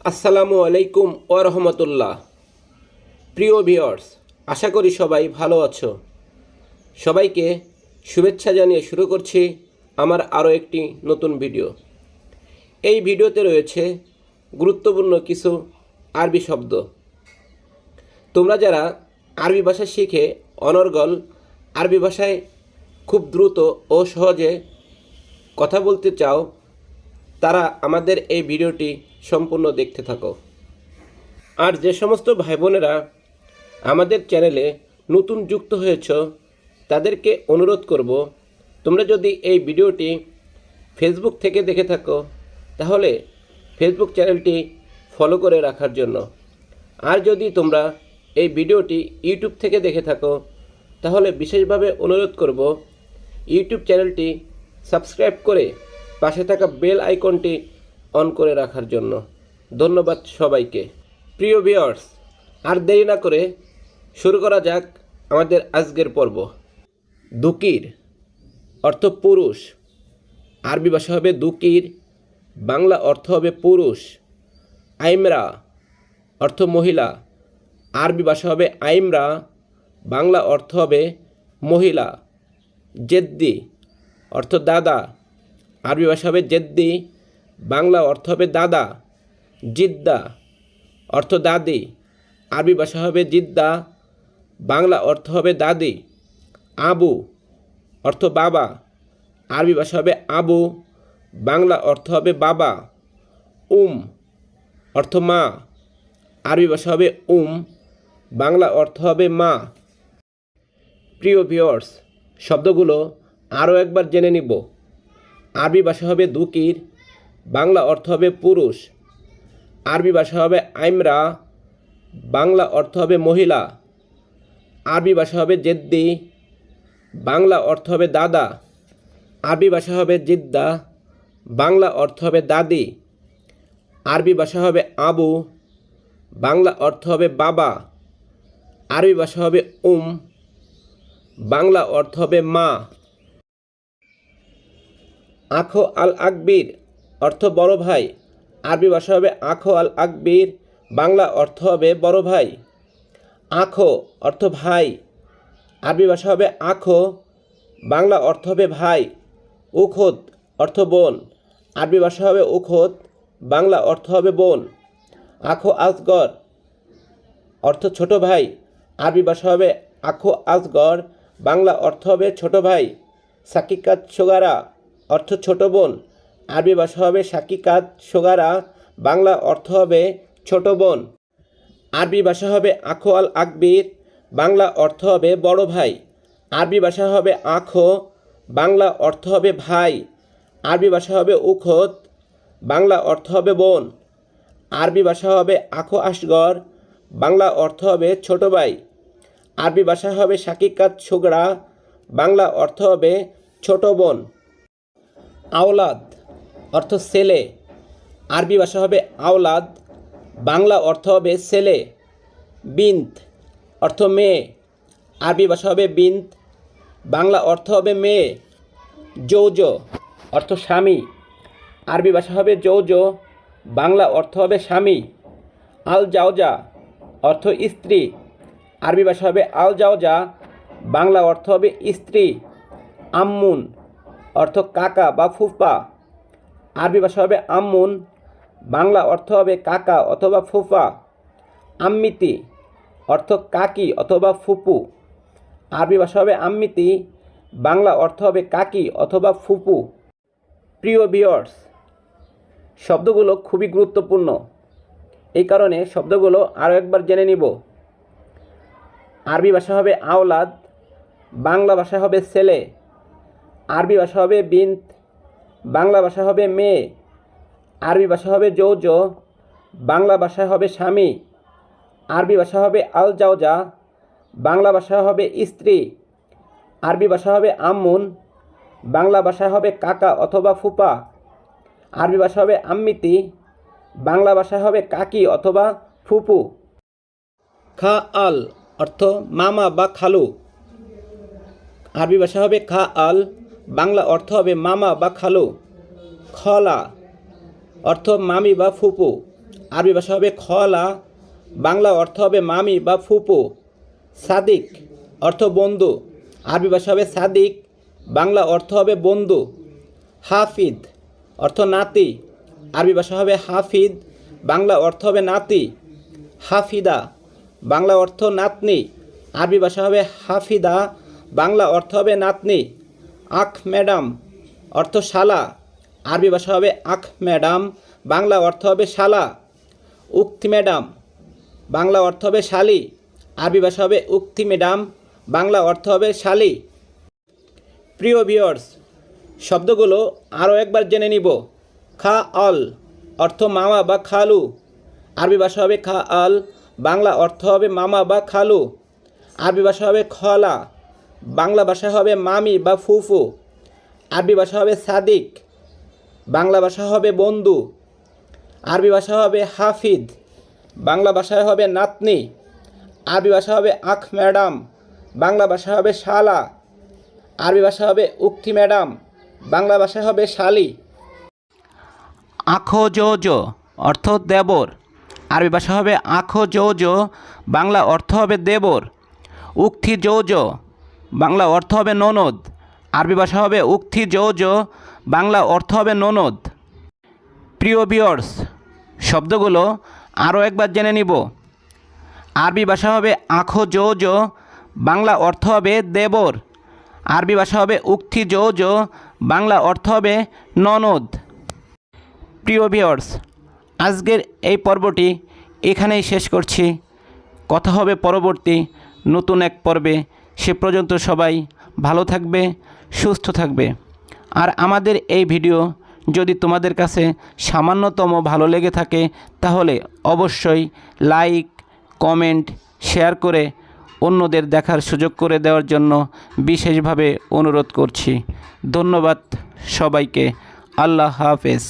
আসসালামু আলাইকুম ওয়া রাহমাতুল্লাহ। প্রিয় ভিউয়ার্স, আশা করি সবাই ভালো আছো। সবাইকে শুভেচ্ছা জানিয়ে শুরু করছি আমার আরও একটি নতুন ভিডিও। এই ভিডিওতে রয়েছে গুরুত্বপূর্ণ কিছু আরবি শব্দ। তোমরা যারা আরবি ভাষা শিখে অনর্গল আরবি ভাষায় খুব দ্রুত ও সহজে কথা বলতে চাও, তারা আমাদের এই ভিডিওটি সম্পূর্ণ দেখতে থাকো। আর যে সমস্ত ভাই বোনেরা আমাদের চ্যানেলে নতুন যুক্ত হয়েছ, তাদেরকে অনুরোধ করব, তোমরা যদি এই ভিডিওটি ফেসবুক থেকে দেখে থাকো তাহলে ফেসবুক চ্যানেলটি ফলো করে রাখার জন্য। আর যদি তোমরা এই ভিডিওটি ইউটিউব থেকে দেখে থাকো তাহলে বিশেষভাবে অনুরোধ করব ইউটিউব চ্যানেলটি সাবস্ক্রাইব করে পাশে থাকা বেল আইকনটি অন করে রাখার জন্য। ধন্যবাদ সবাইকে। প্রিয় ভিউয়ার্স, আর দেরি না করে শুরু করা যাক আমাদের আজকের পর্ব। দুকির অর্থ পুরুষ, আরবি ভাষা হবে দুকির, বাংলা অর্থ হবে পুরুষ। আইমরা অর্থ মহিলা, আরবি ভাষা হবে আইমরা, বাংলা অর্থ হবে মহিলা। জেদ্দি অর্থ দাদা, আরবি ভাষা হবে জেদ্দি, বাংলা অর্থ হবে দাদা। জিদ্দা অর্থ দাদি, আরবি ভাষা হবে জিদ্দা, বাংলা অর্থ হবে দাদি। আবু অর্থ বাবা, আরবি ভাষা হবে আবু, বাংলা অর্থ হবে বাবা। অর্থ মা, আরবি ভাষা হবে বাংলা অর্থ হবে মা। প্রিয় ভিউয়ার্স, শব্দগুলো আরও একবার জেনে নিব। আরবি ভাষা হবে দুকির, বাংলা অর্থ হবে পুরুষ, আরবি ভাষা হবে আইমরা, বাংলা অর্থ হবে মহিলা। আরবি ভাষা হবে জেদ্দি, বাংলা অর্থ হবে দাদা। আরবি ভাষা হবে জিদ্দা, বাংলা অর্থ হবে দাদি। আরবি ভাষা হবে আবু, বাংলা অর্থ হবে বাবা। আরবি ভাষা হবে বাংলা অর্থ হবে মা। আখো আল আকবির অর্থ বড় ভাই, আরবি ভাষা হবে আখো আল আকবির, বাংলা অর্থ হবে বড় ভাই। আখো অর্থ ভাই, আরবি ভাষা হবে আখো, বাংলা অর্থ হবে ভাই। উখত অর্থ বোন, আরবি ভাষা হবে উখত, বাংলা অর্থ হবে বোন। আখো আসগর অর্থ ছোট ভাই, আরবি ভাষা হবে আখো আসগর, বাংলা অর্থ হবে ছোট ভাই। সাকিকাত সোগারা অর্থ ছোট বোন, আরবি ভাষা হবে সাকিকাত সোগারা, বাংলা অর্থ হবে ছোট বোন। আরবি ভাষা হবে আখো আল আকবির, বাংলা অর্থ হবে বড় ভাই। আরবি ভাষা হবে আখো, বাংলা অর্থ হবে ভাই। আরবি ভাষা হবে উখত, বাংলা অর্থ হবে বোন। আরবি ভাষা হবে আখো আসগর, বাংলা অর্থ হবে ছোট ভাই। আরবি ভাষা হবে সাকিকাত সোগরা, বাংলা অর্থ হবে ছোট বোন। আওলাদ অর্থ ছেলে, আরবি ভাষা হবে আওলাদ, বাংলা অর্থ হবে ছেলে। বিন্ত অর্থ মেয়ে, আরবি ভাষা হবে বিন্ত, বাংলা অর্থ হবে মেয়ে। যৌজ অর্থ স্বামী, আরবি ভাষা হবে যৌজ, বাংলা অর্থ হবে স্বামী। আল জাওজা অর্থ স্ত্রী, আরবি ভাষা হবে আল জাওজা, বাংলা অর্থ হবে স্ত্রী। আম্মুন অর্থ কাকা বা ফুফা, আরবি ভাষা হবে আম্মুন, বাংলা অর্থ হবে কাকা অথবা ফুফা। আম্মিতি অর্থ কাকি অথবা ফুপু, আরবি ভাষা হবে আম্মিতি, বাংলা অর্থ হবে কাকি অথবা ফুপু। প্রিয় ভিউয়ার্স, শব্দগুলো খুবই গুরুত্বপূর্ণ, এই কারণে শব্দগুলো আরও একবার জেনে নিব। আরবি ভাষা হবে আওলাদ, বাংলা ভাষা হবে ছেলে। আরবি ভাষা হবে বিন্ত, বাংলা ভাষা হবে মেয়ে। আরবি ভাষা হবে যৌজ, বাংলা ভাষা হবে স্বামী। আরবি ভাষা হবে আল জাওজা, বাংলা ভাষা হবে স্ত্রী। আরবি ভাষা হবে আম্মুন, বাংলা ভাষা হবে কাকা অথবা ফুপা। আরবি ভাষা হবে আম্মিতি, বাংলা ভাষা হবে কাকি অথবা ফুপু। খা আল অর্থ মামা বা খালু, আরবি ভাষা হবে খা আল, বাংলা অর্থ হবে মামা বা খালু। খলা অর্থ মামি বা ফুপু, আরবি ভাষা হবে খলা, বাংলা অর্থ হবে মামি বা ফুপু। সাদিক অর্থ বন্ধু, আরবি ভাষা হবে সাদিক, বাংলা অর্থ হবে বন্ধু। হাফিদ অর্থ নাতি, আরবি ভাষা হবে হাফিদ, বাংলা অর্থ হবে নাতি। হাফিদা বাংলা অর্থ নাতনি, আরবি ভাষা হবে হাফিদা, বাংলা অর্থ হবে নাতনি। আখ ম্যাডাম অর্থ শালা, আরবি ভাষা হবে আখ ম্যাডাম, বাংলা অর্থ হবে শালা। উক্তি ম্যাডাম বাংলা অর্থ হবে শালি, আরবি ভাষা হবে উক্তি ম্যাডাম, বাংলা অর্থ হবে শালি। প্রিয় ভিউয়ার্স, শব্দগুলো আরও একবার জেনে নিব। খা আল অর্থ মামা বা খালু, আরবি ভাষা হবে খা আল, বাংলা অর্থ হবে মামা বা খালু। আরবি ভাষা হবে খলা, বাংলা ভাষা হবে মামি বা ফুফু। আরবি ভাষা হবে সাদিক, বাংলা ভাষা হবে বন্ধু। আরবি ভাষা হবে হাফিদ, বাংলা ভাষায় হবে নাতনি। আরবি ভাষা হবে আখ ম্যাডাম, বাংলা ভাষা হবে শালা। আরবি ভাষা হবে উক্তি ম্যাডাম, বাংলা ভাষায় হবে শালি। আখো জো অর্থ দেবর, আরবি ভাষা হবে আখো জো, বাংলা অর্থ হবে দেবর। উক্তি জো বাংলা অর্থ হবে ননদ, আরবি ভাষা হবে উক্তি জো, বাংলা অর্থ হবে ননদ। প্রিয় ভিউয়ার্স, শব্দগুলো আরও একবার জেনে নিব। আরবি ভাষা হবে আখো জো, বাংলা অর্থ হবে দেবর, আরবি ভাষা হবে উক্তি জো, বাংলা অর্থ হবে ননদ। প্রিয় ভিউয়ার্স, আজকের এই পর্বটি এখানেই শেষ করছি। কথা হবে পরবর্তী নতুন এক পর্বে। সে পর্যন্ত সবাই ভালো থাকবে, সুস্থ থাকবে। আর আমাদের এই ভিডিও যদি তোমাদের কাছে সামান্যতম ভালো লেগে থাকে তাহলে অবশ্যই লাইক, কমেন্ট, শেয়ার করে অন্যদের দেখার সুযোগ করে দেওয়ার জন্য বিশেষভাবে অনুরোধ করছি। ধন্যবাদ সবাইকে। আল্লাহ হাফেজ।